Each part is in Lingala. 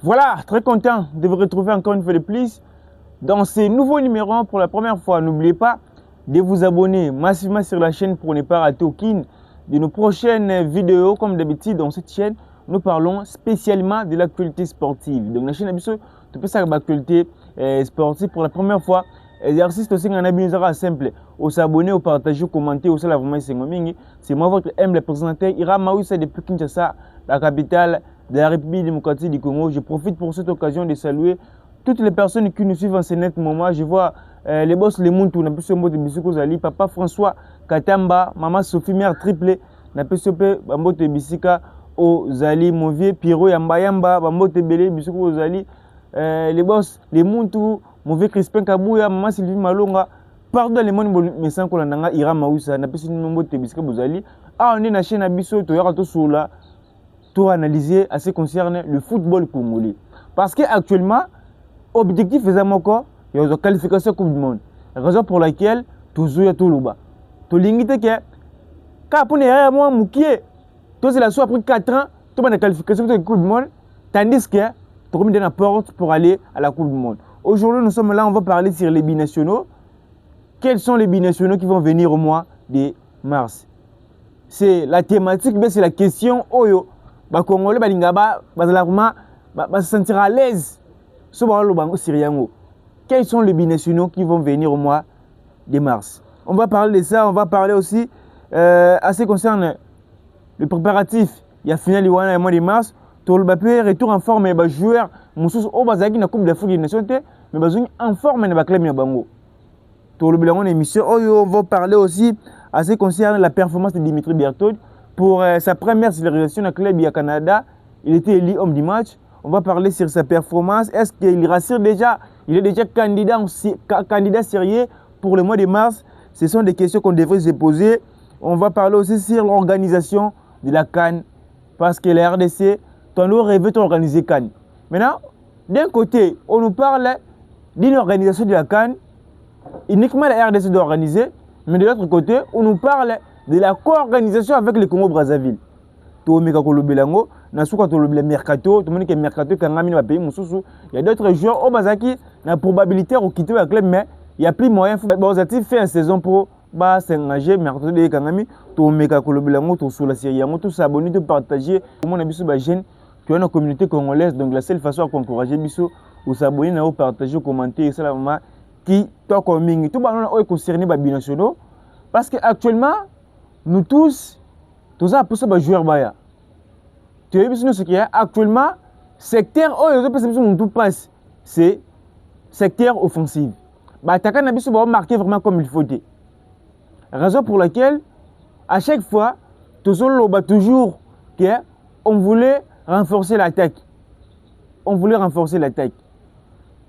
Voilà, très content de vous retrouver encore une fois de plus dans ces nouveaux numéros pour la première fois. N'oubliez pas de vous abonner massivement sur la chaîne pour ne pas rater aucune de nos prochaines vidéos. Comme d'habitude, dans cette chaîne, nous parlons spécialement de l'actualité sportive. Donc, la chaîne Abisso, tu peux savoir l'actualité sportive pour la première fois. Exercice aussi en abusera simple. Au s'abonner, au partager, au commenter, au savoir vraiment c'est moi votre humble présentateur Ira Maouissa depuis Kinshasa, la capitale de la République démocratique du Congo. Je profite pour cette occasion de saluer toutes les personnes qui nous suivent en ce net moment. Je vois les boss, les Muntu, n'a plus mot de Bissoko Zali, papa François Katamba, maman Sophie mère triplé, n'a plus Bambo de Bissika au Zali, mon vieux Pierrot Yamba, Bambo de Belé, Bissoko Zali, les boss, les Muntu, mon vieux Crispin Kabouya, maman Sylvie Malonga, pardon les mots mais sans qu'on a Ira Maoussa, n'a plus mot de Bissika Bozali. Ah, on est dans la chaîne Abisso, tu as tout sur là. Tout analyser à ce qui concerne le football congolais. Parce qu'actuellement, objectif est encore, il y a une qualification Coupe du Monde. Raison pour laquelle, tout jouer à tout le bas. Tout limité que, quand on est à moi, moukié, tout c'est la soit après 4 ans, tout la qualification de la Coupe du Monde, tandis que, tu as mis la porte pour aller à la Coupe du Monde. Aujourd'hui, nous sommes là, on va parler sur les binationaux. Quels sont les binationaux qui vont venir au mois de mars? C'est la thématique, mais c'est la question, Oyo. Les Congolais se sentir à l'aise sur le banc syrien. Quels sont les binationaux qui vont venir au mois de mars? On va parler de ça, on va parler aussi à ce qui concerne le préparatif. Il y a final du mois de mars. Tout le papier retour en forme des joueurs. Moussous au Bazaki na Coupe d'Afrique des Nations, mais besoin en forme de club Bango. Tout le bilan émission. On va parler aussi à ce qui concerne la performance de Dimitri Berthold. Pour sa première sélection au club du Canada, il était élu homme du match. On va parler sur sa performance. Est-ce qu'il rassure déjà? Il est déjà candidat sérieux pour le mois de mars. Ce sont des questions qu'on devrait se poser. On va parler aussi sur l'organisation de la CAN. Parce que la RDC, ton rêve d'organiser CAN. Maintenant, d'un côté, on nous parle d'une organisation de la CAN. Uniquement la RDC doit organiser. Mais de l'autre côté, on nous parle de la co-organisation avec le Congo-Brazzaville. Tout le monde belango, nasuka tout le mercato, tout le monde qui est mercato quand on a pays mususu. Il y a d'autres joueurs au Bazaki, la probabilité de quitter le club, mais il y a plus moyen. Bazati fait une saison pour s'engager, mercato de Kangami, tout le monde belango, tout sur la série, tout s'abonner, tout partager. Tout le monde a besoin de jeunes qui ont une communauté congolaise, donc la seule façon à encourager biso ou s'abonner, ou partager, commenter, c'est la maman qui toque en mingi. Tout le monde est concerné par binationaux, parce qu'actuellement nous tous ça pour ça joueur baya. Tu as vu ce qu'il y a actuellement secteur tout passe, c'est secteur offensif. Bah t'as qu'un habitude va marquer vraiment comme il faut. Raison pour laquelle à chaque fois toujours que on voulait renforcer l'attaque. On voulait renforcer l'attaque.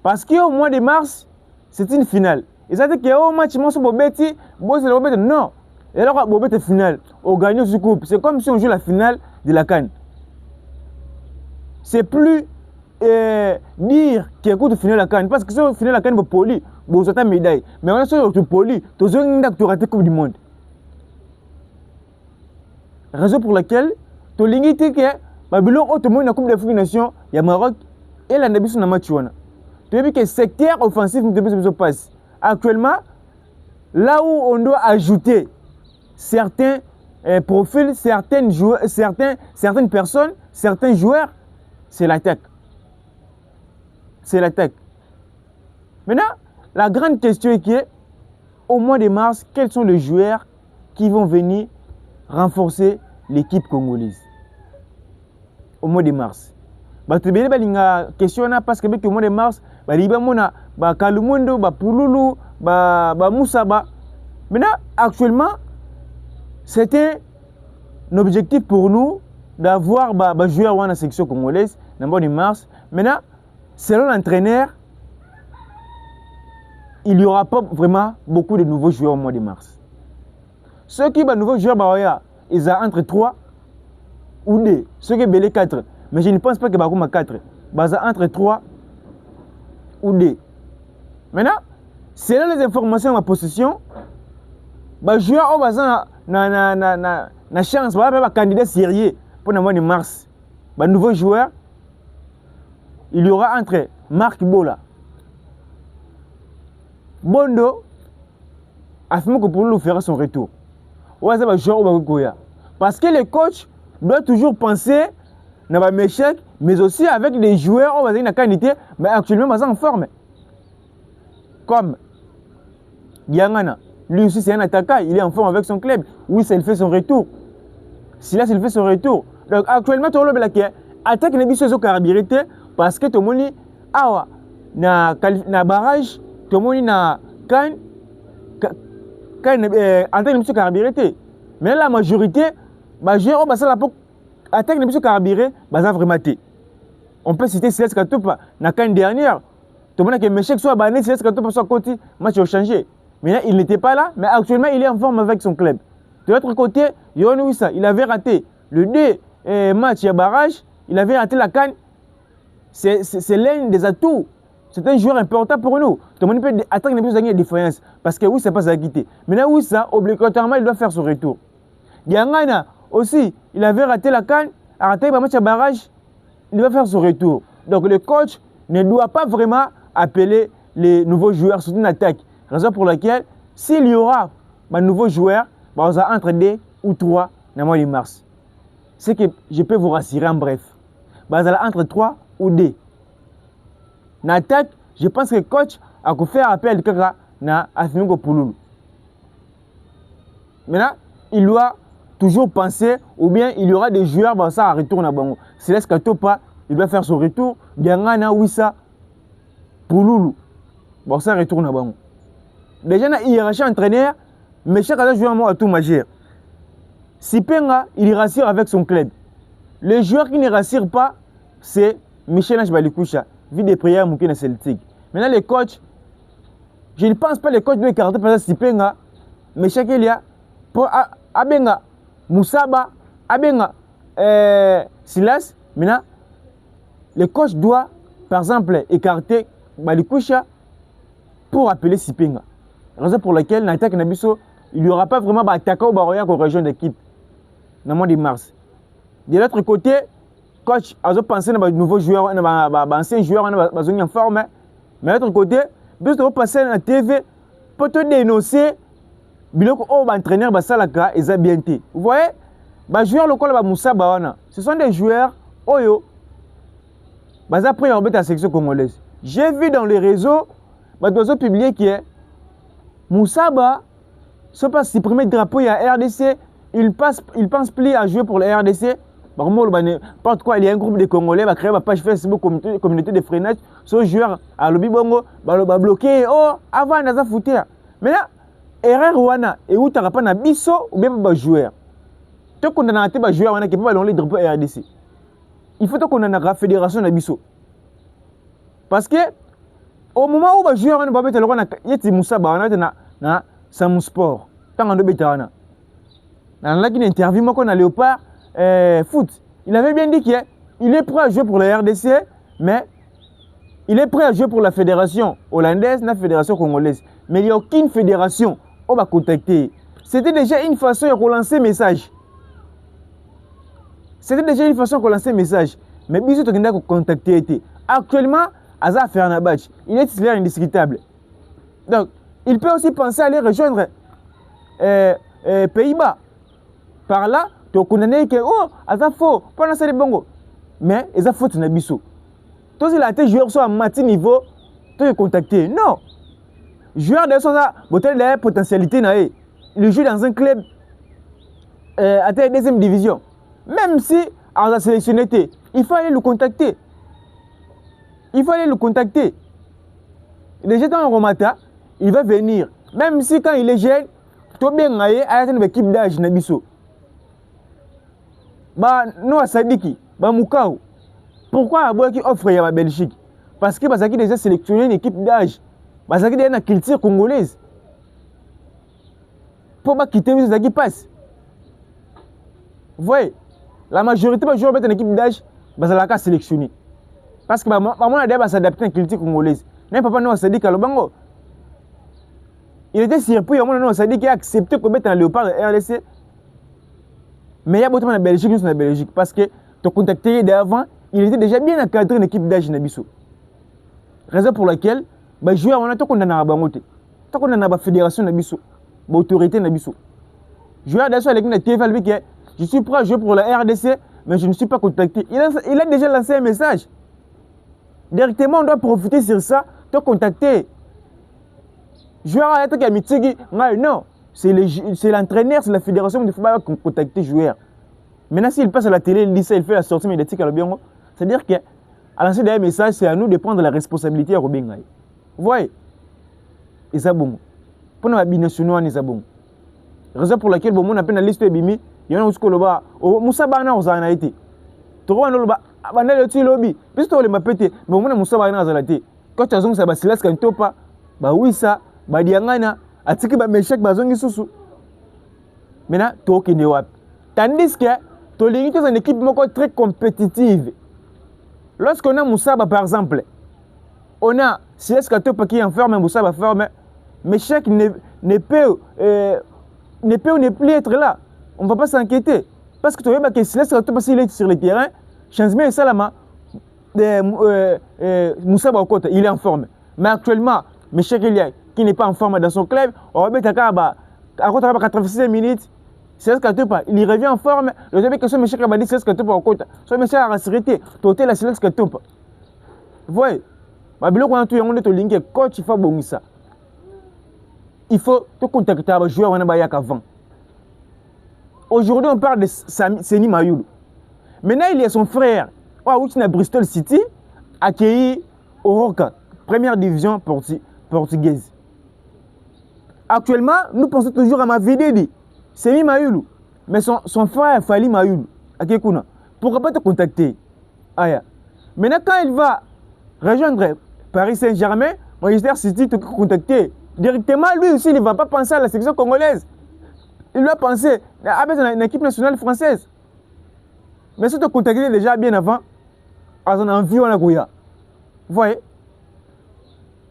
Parce qu'au mois de mars, c'est une finale. Et ça dit que au match non. Et alors, Bobet est finale. On gagne ce coupe. C'est comme si on joue la finale de la CAN. C'est plus dire qu'il y a de finale la CAN. Parce que si on finit la CAN, on poli. Vous avez une médaille. Mais on a sur le poli. Tu as une raté Coupe du Monde. Raison pour laquelle, tu as limité que Babylon, tout le monde a Coupe d'Afrique des Nations, il y a Maroc et la Nabis na match. Tu as vu que le secteur offensif ne passe. Actuellement, là où on doit ajouter certains profils, certaines personnes, certains joueurs, c'est l'attaque. C'est l'attaque. Maintenant, la grande question est que, au mois de mars, quels sont les joueurs qui vont venir renforcer l'équipe congolaise? Au mois de mars. Tu as une question parce que au mois de mars, il y a Kalumundo, Pululu, Moussaba. Maintenant, actuellement, c'était un objectif pour nous d'avoir un joueur dans la section congolaise dans le mois de mars. Maintenant, selon l'entraîneur, il n'y aura pas vraiment beaucoup de nouveaux joueurs au mois de mars. Ceux qui sont nouveaux joueurs, ils ont entre 3 ou 2. Ceux qui ont 4. Mais je ne pense pas que Bakoum a 4. Ils ont entre 3 ou 2. Maintenant, selon les informations en ma possession, les joueurs ont na chance, un candidat sérieux pour le mois de mars. Les nouveaux joueurs, il y aura entre Marc Bola, Bondo, affirme que Pouloulou fera son retour. Ouais, ça va jouer. Parce que le coach doit toujours penser dans mes échecs, mais aussi avec des joueurs qui ont une qualité, mais actuellement ils sont en forme. Comme Diangana, lui aussi c'est un attaquant, il est en forme avec son club. Oui, ça il fait son retour. Silas il fait son retour. Donc actuellement, tout le monde est attaque n'est pas sur carburité parce que tout le monde a na barrage, tout le monde na quand attaque n'est pas sur carburité. Mais la majorité, bah joueur au bassin la attaque n'est pas sur carburé, bah ça vraiment été. On peut citer Silas Katopa na quand dernière. Tout le monde qui méchec soit banné, Silas Katopa soit côté, match a changé. Mais là, il n'était pas là, mais actuellement il est en forme avec son club. De l'autre côté, Yohan Wissa, il avait raté le 2 matchs à barrage, il avait raté la canne. C'est l'un des atouts. C'est un joueur important pour nous. Tout le monde peut attaquer plus de défaillance parce que oui, c'est pas ça quitté. Maintenant, oui, ça, obligatoirement, il doit faire son retour. Diangana aussi, il avait raté la canne, a raté le match à barrage, il doit faire son retour. Donc le coach ne doit pas vraiment appeler les nouveaux joueurs sur une attaque. Raison pour laquelle, s'il y aura un nouveau joueur, on va entre 2 ou 3 dans le mois de mars. C'est que je peux vous rassurer en bref. On va entre 3 ou 2. Dans l'attaque, je pense que le coach a fait appel à Afimiko Pouloulou. Maintenant, il doit toujours penser, ou bien il y aura des joueurs qui vont retourner à Bango. Silas Katopa, il doit faire son retour. Diangana Wissa, Pouloulou, ça retourne à Bango. Déjà, dans la hiérarchie entraîneur, mais chaque joueur a tout majeur. Sipenga, il rassure avec son club. Le joueur qui ne rassure pas, c'est Michel Ange Balikoucha, vie des prières Moukina Celtic. Maintenant, les coachs, je ne pense pas que les coachs doivent écarter par exemple Sipenga, mais chaque il pour Abenga, Moussaba, Abenga, Silas. Maintenant, le coach doit, par exemple, écarter Balikoucha pour appeler Sipenga. Raison pour laquelle, dans l'attaque Nabiso, il n'y aura pas vraiment d'attaquant ou baroya qu'on rejoint l'équipe dans le mois de mars. De l'autre côté, coach a pensé à de nouveaux joueurs, à anciens joueurs, à en forme. Mais de l'autre côté, vous devez passer à la TV pour te dénoncer biloko o entraîneur basalaka eza bien té. Vous voyez, les joueurs locaux ba Moussa Bawana, ce sont des joueurs oyo baza pris en bête à la section congolaise. J'ai vu dans les réseaux ba dozo publier que Moussa Ba se passe si premier drapeau il y a RDC, il pense plus à jouer pour le RDC. Par contre, quoi, il y a un groupe de Congolais qui a créé une page Facebook communauté de freinage. Ce joueur à Lobi Bongo va bloquer. Oh, avant, il a foutu. Maintenant, erreur wana et où tu n'as pas na biso ou bien pas joueur. Tu condamnes un joueur wana qui peut pas dans les drapeaux RDC. Il faut que condamner la fédération na biso. Parce que au moment où le joueur wana va mettre le wana yeti Moussa Bawana na Samu Sport. Tant en deux bétana. Dans la interview moi qu'on a Léopard foot, il avait bien dit qu'il est prêt à jouer pour la RDC, mais il est prêt à jouer pour la fédération hollandaise, la fédération congolaise. Mais il n'y a aucune fédération on va contacter. C'était déjà une façon de relancer message. C'était déjà une façon de relancer message. Mais bisous tu as contacté. Actuellement, Aza Fernabach, il est titulaire indiscutable. Donc, il peut aussi penser à aller rejoindre Pays-Bas. Par là, tu as condamné que oh, Aza faux, pas dans ce bongo. Mais Aza faux, tu n'as pas bisous. Toi, si la joueur soit à matin niveau, tu es contacté. Non. Joueur de sa potentialité, il joue dans un club à la deuxième division. Même si on a sélectionné, il faut aller le contacter. Il faut aller le contacter. Déjà dans le Romata, il va venir. Même si quand il est jeune, tu bien à une équipe d'âge. Nous, à Sadiki, Moukao. Pourquoi Aboua qui offre à la Belgique? Parce que Bazaki déjà sélectionné une équipe d'âge. Bazaki déjà une culture congolaise. Pour pas quitter les qui passe. Vous voyez, la majorité des joueurs mettent une équipe d'âge, Bazalaka sélectionné. Parce que maman a déjà s'adapter à la culture congolaise. Même papa nous a dit qu'à l'Obango. Il était surpris, au moment où il a accepté qu'on mette un léopard de RDC. Mais il y a beaucoup de Belgique, nous sommes en Belgique. Parce que tu as contacté d'avant, il était déjà bien encadré dans l'équipe d'âge Nabiso. Raison pour laquelle, les joueurs, on a tout condamné à la banque. Tout condamné à la fédération Nabiso. L'autorité Nabiso. Joueur d'assaut avec la TFL, je suis prêt à jouer pour la RDC, mais je ne suis pas contacté. Il a déjà lancé un message. Directement, on doit profiter sur ça, te contacter. Joueur à être Mitigi, non, c'est l'entraîneur, c'est la fédération de football qui contacte les joueurs. Maintenant, s'il passe à la télé, il dit ça, il fait la sortie médiatique à l'Obiongo. C'est-à-dire qu'à lancer des messages, c'est à nous de prendre la responsabilité à Robingaï. Vous voyez? Et ça, bon. Pour nous, binationaux, c'est bon. Raison pour laquelle, bon, on a peine la liste de Bimi, il y en a aussi qui ont Moussa Bana aux Anaïti. Tu vois, on a le lobby. Puisque tu as le mapété, mais on a Moussa Bana aux Anaïti. Quand tu as dit ça, c'est là ce qu'on topa, bah oui, ça, bah diangana, à tiki, bah méchec, bah zongi sous. Maintenant, tu as aucun wap. Tandis que, tu as une équipe très compétitive. Lorsqu'on a Moussa, par exemple, on a Silas Katopa qui est en forme, Moussa va forme, mais chaque ne peut plus être là. On ne va pas s'inquiéter. Parce que tu vois que Silas Katopa, s'il est sur le terrain, Chanzme Salama, Moussa Bakota, il est en forme. Mais actuellement, Michel Elia, qui n'est pas en forme dans son club, on va mettre à 86 minutes. Silas Katopa, il revient en forme. Le début que ce Michel a dit Silas Katopa au côté. Ce Michel a rassuré, tu la Silas Katopa. Vous voyez? Coach, il faut bon ça. Il faut te contacter avec joueur avant. Aujourd'hui, on parle de Seni Mayoulou. Maintenant, il y a son frère, à Bristol City, accueilli au Roca, première division portugaise. Actuellement, nous pensons toujours à Mavidedi, Seni Mayoulou. Mais son frère, Fali Mayoulou, pourquoi pas te contacter? Aya. Maintenant, quand il va rejoindre Paris Saint-Germain, Manchester City te contacter. Directement, lui aussi, il ne va pas penser à la section congolaise. Il doit penser à une équipe nationale française. Mais si tu te contacter déjà bien avant, à son envie, on a Gouya. Vous voyez?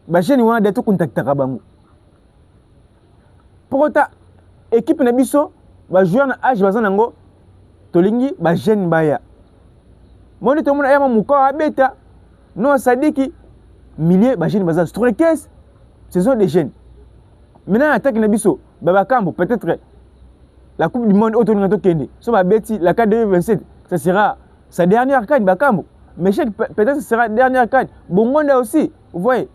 Je ne vais pas contacter. Pour autant, l'équipe Nabiso, joueur na âge bazanango, tolingi, jeune baya. Moi, tout le monde a un mouka bêta. Non, Sadiki, milliers, jeune bazan. Ce sont des jeunes. Maintenant, l'attaque Nabiso, Babakambo, peut-être la Coupe du Monde autour de Kende. La CAN 2027, ça sera sa dernière CAN, Bakambo. Mais peut-être que ce sera la dernière CAN. Bongonda aussi, vous voyez.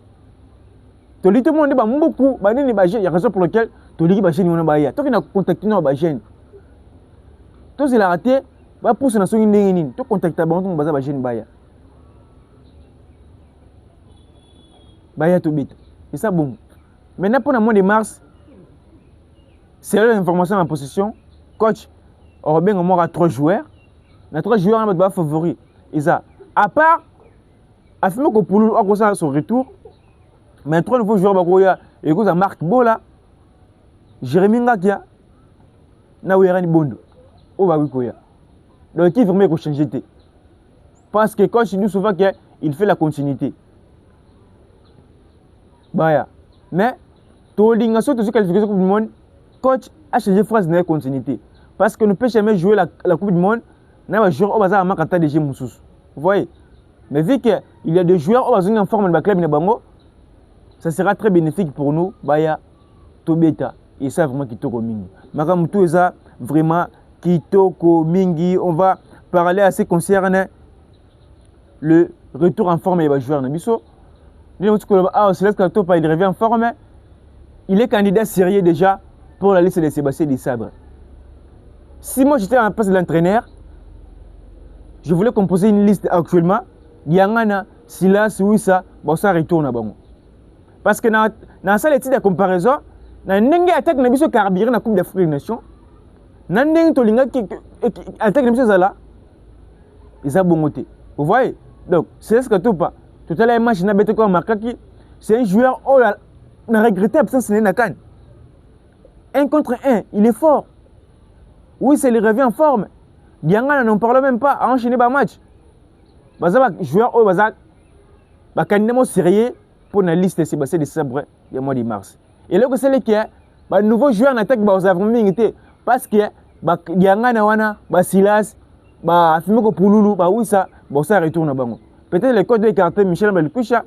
Tout le monde est beaucoup, il y a raison pour laquelle tout le monde est jeune. Tout le monde a contacté nos jeunes. Tout ce qui a raté, va pousser dans son indéniné. Tout contacté les jeunes. Baya tout bête. C'est ça bon. Maintenant pour le mois de mars, c'est l'information en possession. Coach, on va bien à 3 joueurs. Les 3 joueurs sont favoris. Et ça, à part, affirmer que Poulou a son retour, mais 3 nouveaux joueurs, il y a Marc Bola, Jérémy Ngakia, Nawérani Bondo. Donc il faut vraiment changer. Parce que coach dit souvent qu'il fait la continuité. Baya. Mais, tout le monde qui qualifié Coupe du Monde, coach a changé phrase de continuité. Parce que nous ne pouvons jamais jouer la Coupe du Monde, nous avons joué au bazar à Makata de Moussous. Vous voyez? Mais vu qu'il y a des joueurs au bazar en forme de club, ça sera très bénéfique pour nous, Baya, Tobeta. Et ça vraiment Kitoko Mingi. Makam tout ça, vraiment Kitoko Mingi. On va parler à ce qui concerne le retour en forme des joueurs. Il revient en forme. Il est candidat sérieux déjà pour la liste de Sébastien Desabre. Si moi j'étais en place de l'entraîneur, je voulais composer une liste actuellement. Yangana, Silas, Wissa, ça retourne à Bango. Parce que dans ça, les titres de comparaison, dans une attaque de carburant dans la Coupe d'Afrique des Nations, dans une attaque de Zala, ils ont bon côté. Vous voyez? Donc, c'est ce que tu pas. Tout à l'heure, match n'a pas été comme Makaki. C'est un joueur, on a regretté l'absence de Nakan. 1 contre 1, il est fort. Oui, c'est le revient en forme. Diangana n'en parle même pas, a enchaîné le match. Bazaba, joueur au Bazak, candidat sérieux pour la liste de Sébastien Desabre du mois de mars. Et là, c'est le cas, nouveau joueur en attaque, parce que Diangana wana, Silas, bah affirmer que pour Loulou bah oui ça bon ça retourne bango peut-être les coachs de écarter Michel Mbalikwisha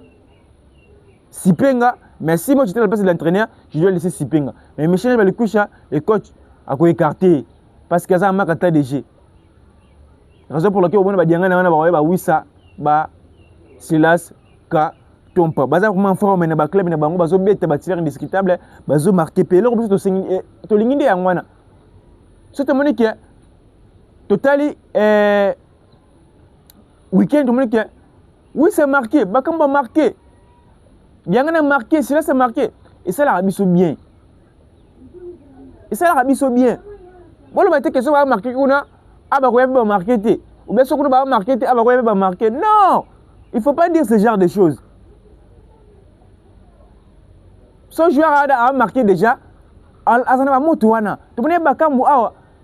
Sipenga mais si moi j'étais à la place de l'entraîneur je dois laisser Sipenga mais Michel Mbalikwisha les coachs a quoi écarter parce que ça a marqué DG raison pour laquelle on va dire bah oui ça bah Silas ka tompa baza vraiment forme na ba club na bango bazo beta ba tir indiscutable bazo marquer pe loko to sengi to linginde yangwana so to monike totali week-end to monike oui c'est marqué bakamba marqué yangana marqué Silas c'est marqué et ça la biso bien et ça la biso bien bon ba te question ba marqué kuna aba ko ba marqué te ou bien so kuna ba marqué te aba ko ba marqué non. Il ne faut pas dire ce genre de choses. Ce joueur a marqué déjà. Azana Motouana. Tu connais Bakambu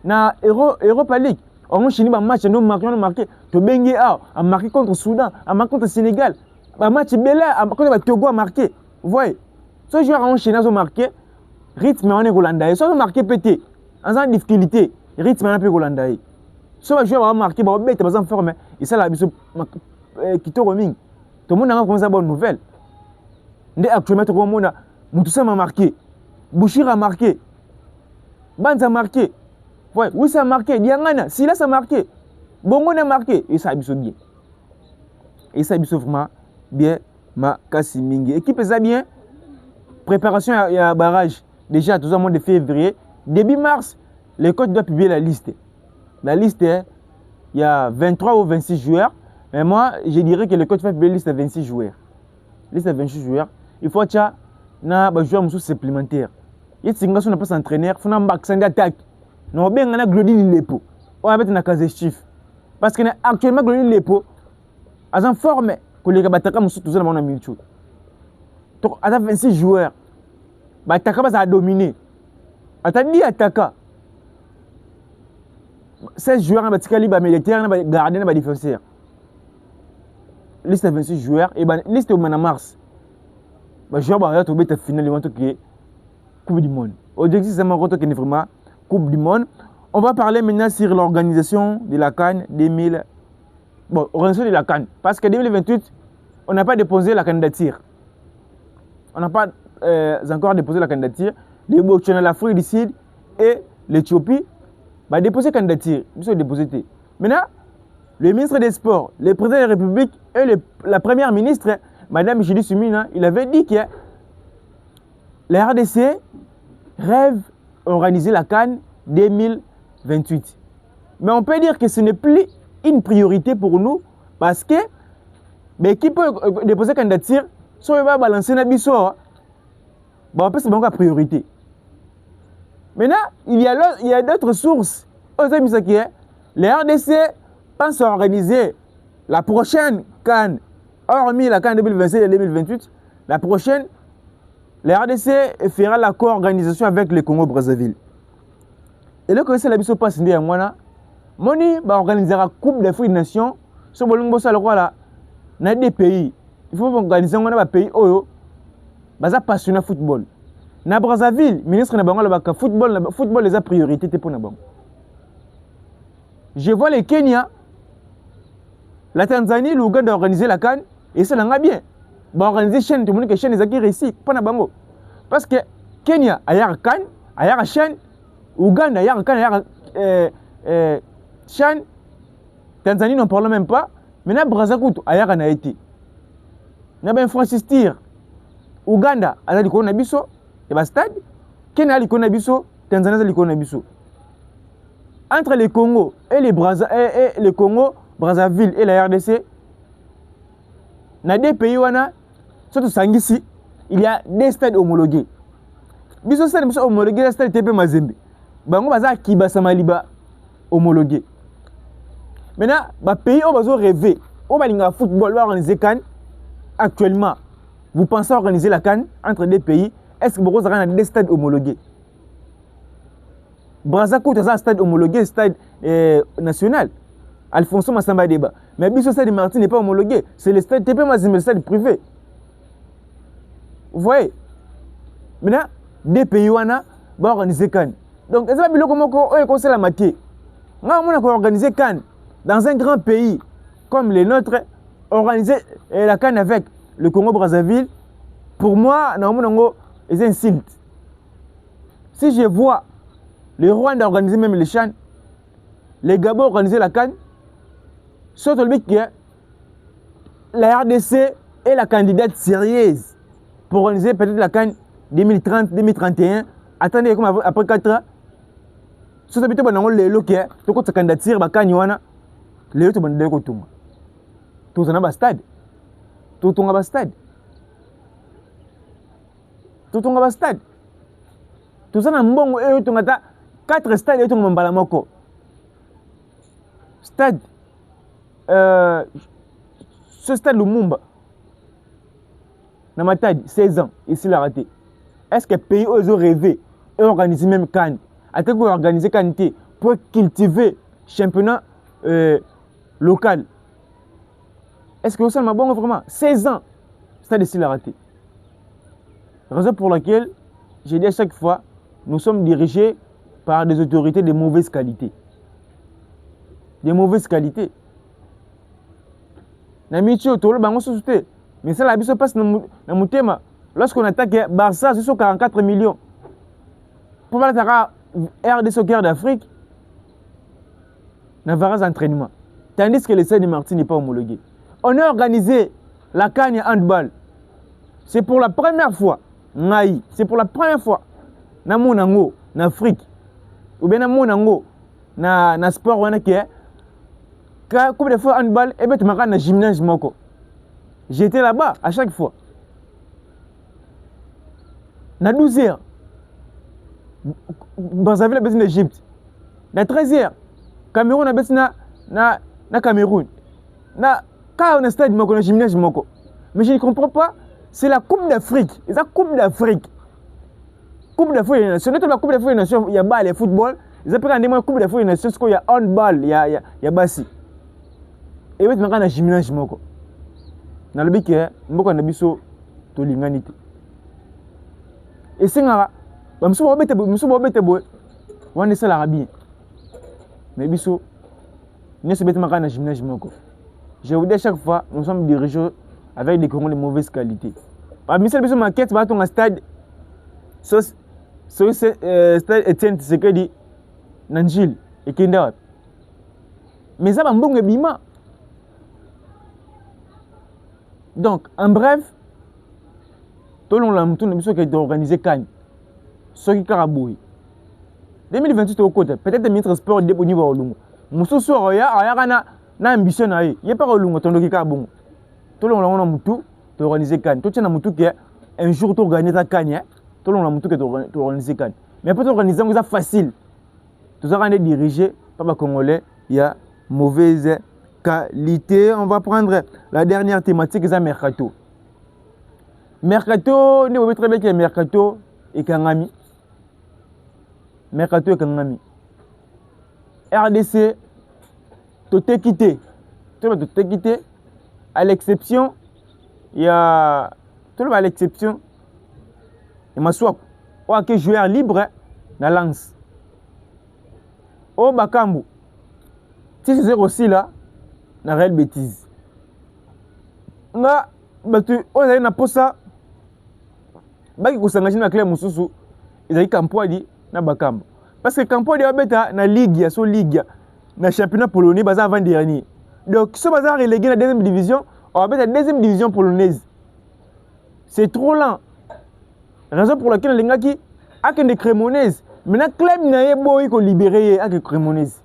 na Europa League. On a fini un match, on a marqué. Tu bengi a marqué contre Soudan, a marqué contre Sénégal. Un match Bela a marqué contre Togo a marqué. Vous voyez. Ce joueur a enchaîné a marqué. Rythme on est Rolandaï. Ce joueur a marqué pété. En difficulté. Rythme on est Rolandaï. Ce joueur a marqué. Bah bête en forme. Et ça la biso Kito Roming. Tout le monde a commencé à bonne nouvelle. Actuellement, tout le monde a Moutoussa m'a marqué. Bouchir a marqué. Banz a marqué. Ouais, oui, ça a marqué. Diangana, Silas a marqué. Bongo a marqué. Et ça a bien. Et ça a vraiment bien. Ma Kassi équipe est bien. Préparation à barrage. Déjà, tout le mois de février. Début mars, les coachs doivent publier la liste. La liste, il y a 23 ou 26 joueurs. Mais moi, je dirais que le coach fait une liste de 26 joueurs. Liste de 26 joueurs. Il faut que tu aies un joueur supplémentaire. Il y a un pas entraîneur, il faut un accent d'attaque. Nous avons bien un Glodin Lepo. On va mettre un cas de chiffre. Parce que actuellement, Glodin Lepo a une forme que les Gabataka sont tous dans le monde. Donc, à 26 joueurs, Bataka va dominer. À 10 attaquants. 16 joueurs, on va militaire, on va garder, on va défenseur. Liste de 26 joueurs et liste au mois de mars. Les joueurs vont être au final de Coupe du Monde. Objectif, c'est vraiment Coupe du Monde. On va parler maintenant sur l'organisation de la CAN 2000. Bon, organisation de la CAN. Parce que 2028, on n'a pas déposé la candidature. On n'a pas encore déposé la candidature. Les Burkina, l'Afrique du Sud et l'Éthiopie vont déposer la candidature. Ils sont déposés. Maintenant, le ministre des Sports, le président de la République et la première ministre, Madame Julie Sumina, il avait dit que la RDC rêve d'organiser la CAN 2028. Mais on peut dire que ce n'est plus une priorité pour nous parce que l'équipe peut déposer candidature, si on va balancer la biseau, on peut se mettre à priorité. Maintenant, il y a d'autres sources. La RDC pense à organiser la prochaine CAN, hormis la CAN 2027 et 2028, la prochaine, la RDC fera la co-organisation avec le Congo-Brazzaville. Et là, quand c'est la mission passe, il y a Moni organisera la Coupe d'Afrique des Nations, sur le des pays. Il faut organiser un pays où il y passionné de football. Na Brazzaville, ministre de la football les a priorité pour nous. Je vois le Kenya, la Tanzanie, l'Ouganda organiser la CAN et ça l'a bien. Organiser chaîne, tout le monde que chaîne les a réussi pour na bango. Parce que Kenya a la CAN, a la chaîne, Ouganda a la CAN, a la chaîne, Tanzanie n'en parle même pas. Maintenant Brazzaville a la été. Na ben Francis Tir, Ouganda a la licona biso, et ba stade, Kenya a la licona biso, Tanzanie a la licona biso. Entre le Congo et le Congo, Brazzaville et la RDC, dans des pays surtout Sangisi, il y a des stades homologués. Biso stade homologué, le stade TP Mazembe. Bango baza Kibasa Maliba homologué. Maintenant, les pays où bazo rêvé, où balinga football va organiser CAN actuellement. Vous pensez organiser la CAN entre des pays? Est-ce que vous avez des stades homologués? Brazzaville est un stade homologué, stade national. Alfonso Massamba Deba. Mais le stade de Martin n'est pas homologué. C'est le stade TP Mazembe, le stade privé. Vous voyez? Maintenant, des pays vont organiser CAN. Donc, est-ce que vous avez comment la matière? On a organisé CAN. dans un grand pays comme le nôtre, organiser la CAN avec le Congo-Brazzaville, pour moi, c'est insulte. Si je vois le Rwanda organiser même les CHAN, les Gabon organiser la CAN, surtout le que la RDC est la candidate sérieuse pour organiser peut-être la CAN 2030-2031. Attendez, comme après 4 ans, si vous avez les locaux, vous avez candidature, vous avez les autres, vous avez tout un stade. Tout un stade. Tout un stade. Tout ça, bon, 4 stades, et un balamoko. Stade. Ce stade Lumumba. Dans ma taille, 16 ans, ici l'a raté. Est-ce que les pays ont rêvé et organisé même CAN? Est-ce qu'ils ont organisé CAN pour cultiver championnat local? Est-ce que ça m'a bon vraiment? 16 ans, stade ici l'a raté. Raison pour laquelle, j'ai dit à chaque fois, nous sommes dirigés par des autorités de mauvaise qualité. De mauvaise qualité. Mais ça, la vie se passe dans mon thème. Lorsqu'on attaque Barça, c'est sur 44 millions. Pour la RD Soccer d'Afrique, n'a pas d'entraînement. Tandis que le Stade de Martin n'est pas homologué. On a organisé la CAN handball. C'est pour la première fois. C'est pour la première fois. Dans mon en Afrique. Ou bien dans mon na sport, on a que coupe de fois handball, et bien tu m'as gymnase. J'étais là-bas à chaque fois. Na 12h, Brazzaville a besoin d'Égypte. Na 13h, Cameroun a besoin na Cameroun. Quand on a stade, on a gymnase. Mais je ne comprends pas, c'est la Coupe d'Afrique. C'est la Coupe d'Afrique. Coupe d'Afrique des Nations. La Coupe d'Afrique des Nations, il y a bas le football. Ils appellent la Coupe d'Afrique des Nations, il y a handball, il y a bassi. Et puis, on a gymnase. Dans le but que on a biso to linganité. Et c'est ngara bamso bobete boy wana c'est l'arabie. Mais biso ne se bête makana gymnase moko. Je vous dis à chaque fois nous sommes dirigés avec des Congolais de mauvaise qualité. Parmi ces biso maquette va ton stade stade Etienne Tshisekedi Nanjil et Kenda. Mais ça va mbonge bima. Donc, en bref, tout le monde a été organisé CAN. Ce qui est caraboué. 2028 au côté, peut-être le ministre sport au niveau de l'Olungo. Moussou soir, il y a une ambition. Il n'y a pas de l'Olungo, ton doki carabou. Tout le monde a organisé CAN. Tout le monde a un jour tu organises ta CAN. Tout le monde a organisé CAN. Mais pour organiser, c'est facile. Tout ça est dirigé par les Congolais. Il y a mauvaise qualité. On va prendre la dernière thématique, c'est Mercato. Mercato, nous voyons très bien que Mercato est Kangami. Mercato est Kangami. RDC, tout est quitté. Tout est quitté. À l'exception, il y a. Tout le monde à l'exception. Il m'a soit. Ou à quel joueur libre dans Lance. Au Bakambu. Si c'est aussi là. Na réelle bêtise. Nga batu oza na posa baki kusangana na club mususu ezali Kampwadi na Bakambu. Parce que Kampwadi va beta na ligue so ligue na championnat polonais baza avant dernier. Donc ce baza relégué na deuxième division, on va beta deuxième division polonaise. C'est trop lent. Raison pour laquelle l'engaki a que des Cremonaises. Maintenant club na yebo iko libéré a que Cremonaises.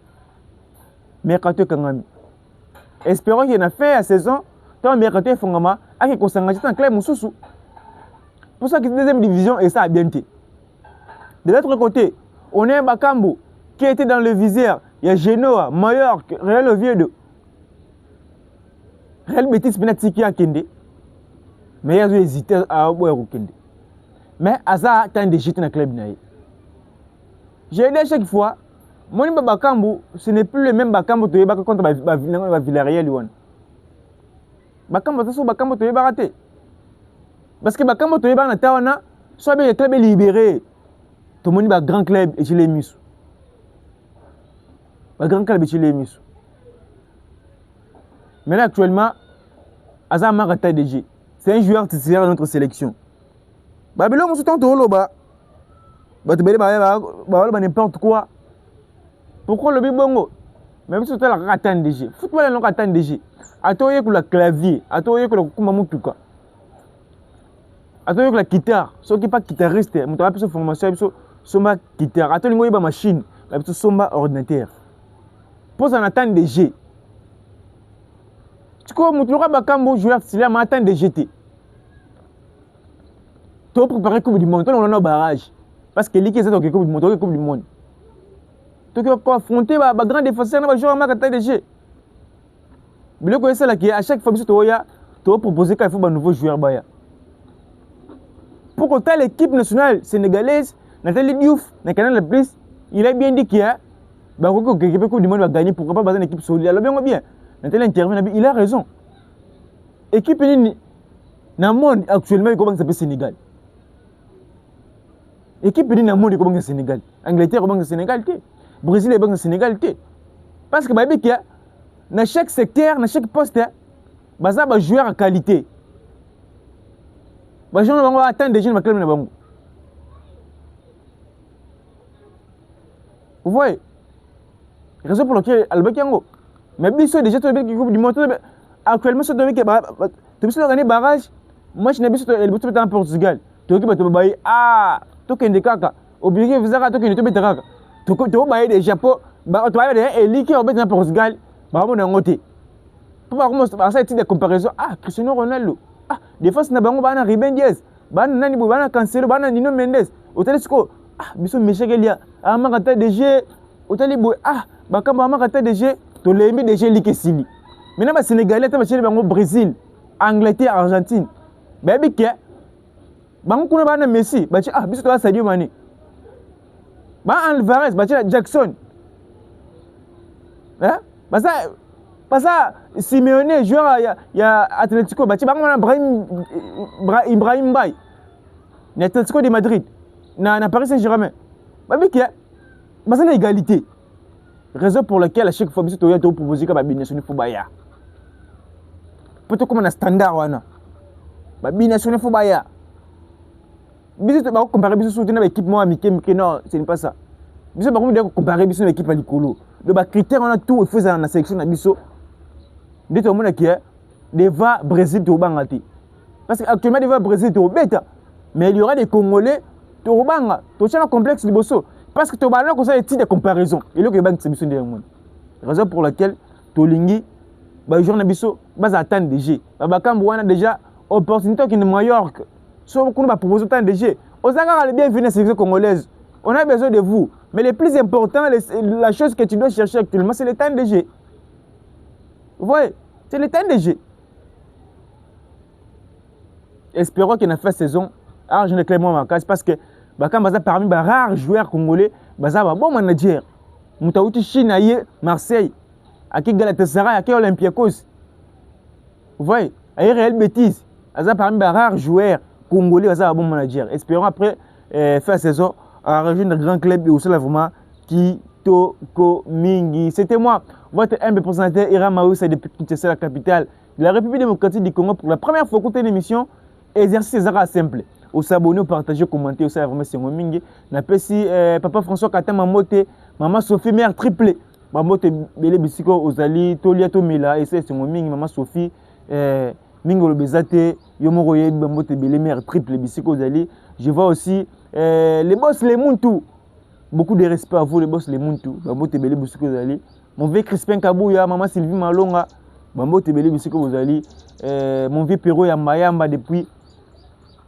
Mercato Kangami. Espérons qu'il y a fait à saison, tant Mercato et Fongama, à qui s'engage dans le club Moussoussou. Pour ça que la deuxième division, et ça a bien été. De l'autre côté, on a un Bakambu qui était dans le viseur. Il y a Genoa, Mallorca, Real Oviedo. Real Betis, Penatiki à Kende. Mais ils ont hésité à Oboero Kende. Mais à ça, il y a des gîtes dans le club. J'ai dit à chaque fois, mon Bakambu, ce n'est plus le même Bakambu que contre Villarreal. Bakambu, c'est Bakambu qui est raté. Parce que Bakambu qui est raté, soit bien le club est libéré. Tout le monde est grand club et tu l'es mis. Un grand club et tu l'es mis. Mais là, actuellement, Azam Marata DG. C'est un joueur titulaire de notre sélection. Babylon, on se tente au loba. N'importe quoi. Pourquoi le bibongo? Même si tu as la ratane DG. Football, non ratane DG. Atoye que le clavier. Atoye que le kumamutuka. Atoye que la guitare. Ceux qui pas guitariste, mais tu as plus de formation, soma guitare. Atoye que la machine. Tu soma ordinateur. Pose un attente DG. Tu vois, tu as un joueur titulaire, mais attend DG. Tu as préparé la Coupe du Monde. Tu as un barrage. Parce que l'équipe est dans la Coupe du Monde. La Coupe du Monde. Tu as affronté les grands défenseurs dans le joueur à DG. Mais le connaissez là qui à chaque fois que tu as proposé qu'il faut un nouveau joueur. Pour que l'équipe nationale sénégalaise, Nathalie Diouf, dans le Canal Plus, il a bien dit qu'il y a l'équipe du monde va gagner. Pourquoi pas une équipe solide? Alors bien, Nathalie intervient, il a raison. L'équipe dans le monde actuellement, comment ça s'appelle Sénégal? L'équipe dans le monde, comment c'est Sénégal? Angleterre, comment c'est Sénégal? Brésil, comment c'est Sénégal? Parce que dans chaque secteur, dans chaque poste, il y a des joueurs de qualité. Les gens vont attendre des jeunes. Vous voyez? Raison pour laquelle Albert Yango. Mais bien déjà, tu as vu Coupe du Monde. Actuellement, tu as vu que gagné barrage. Moi, je n'ai pas vu que en Portugal. Tu as vu que tu as dit, ah, tu as dit que obligé de faire tu as dit que tu as dit Japon. Tu as dit que tu as Portugal. Pour ça, il y a des comparaisons. Ah, Cristiano Ronaldo. Ah, des fois, c'est un Ruben Diaz. Nani Bana Cancelo, Bana Nino Mendes. Otalisco. Ah, biso Michelia. Ah, Marata DG. Otalibo. Ah, Bakamba Marata DG. Tu l'as mis DG Likesili. Maintenant, les Sénégalais, tu vas au Brésil, Angleterre, Argentine. Baby, qui est Bango Kuna Messi. Ah, biso toi Sadio Mané. Alvarez, Jackson. Hein? Parce que Simeone, joueur il y a Atlético, Ibrahim Bay, l'Atlético de Madrid, na Paris Saint-Germain. C'est une égalité. Raison pour laquelle à chaque fois que tu as proposé comme Binational Foubaya. Peut-être comme un standard. Binational Foubaya. Tu vas comparer avec l'équipe moi, non, ce n'est pas ça. Tu vas comparer avec l'équipe à l'Icolo. Le critère, on a tout, il faut dans la sélection de Bisso. Dès que tu as des va Brésil, tu as parce qu'actuellement, des va Brésil, tu as mais il y aura des Congolais, tu as tu as un complexe de Bosso. Parce que tu as un titre de comparaison. Et là, tu as une raison pour laquelle tu as les gens de Bisso, ils attendent des G. On a déjà opportunité qui est de Mallorca. Si on va proposer tant de G, on a bienvenue à la sélection congolaise. On a besoin de vous. Mais le plus important, la chose que tu dois chercher actuellement, c'est le temps de jeu. Vous voyez? C'est le temps de jeu. Espérons qu'il a fait saison. Alors, je ne clairement ma case parce que quand Baza parmi les rares joueurs congolais, Baza va bon manager. Moutaouti Chine, Marseille, à qui Galatasaray, à qui Olympiakos. Vous voyez? À Real Betis, Baza parmi les rares joueurs congolais, Baza va bon manager. Espérons après faire saison. À rejoindre un grand club et aussi là vraiment Kitoko Mingi. C'était moi, votre humble présentateur Ira Maoussa depuis Kinshasa, la capitale de la République démocratique du Congo. Pour la première fois, écoutez une émission, exercice Zara simple. Au s'abonner, au partager, au commenter, au savoir vraiment c'est Mingi. Napesi Papa François Kata Mamote, Maman Sophie mère triplé. Mamote Bele Bisiko Ozali, Tolia Tomila, et c'est Mingi, Maman Sophie, Mingo le Bezate, Yomoroye, Mamote Bele mère triplé Bisiko Ozali. Je vois aussi les boss, les Muntu. Beaucoup de respect à vous, les boss, les Muntu. Bambo Tebele Boussiko Zali. Mon vieux Crispin Kabouya, maman Sylvie Malonga. Bambo Tebele Boussiko Zali. Mon vieux Perro Yamayamba depuis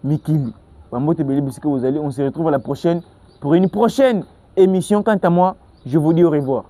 Mikili. Bambo Tebele Boussiko Zali. On se retrouve à la prochaine pour une prochaine émission. Quant à moi, je vous dis au revoir.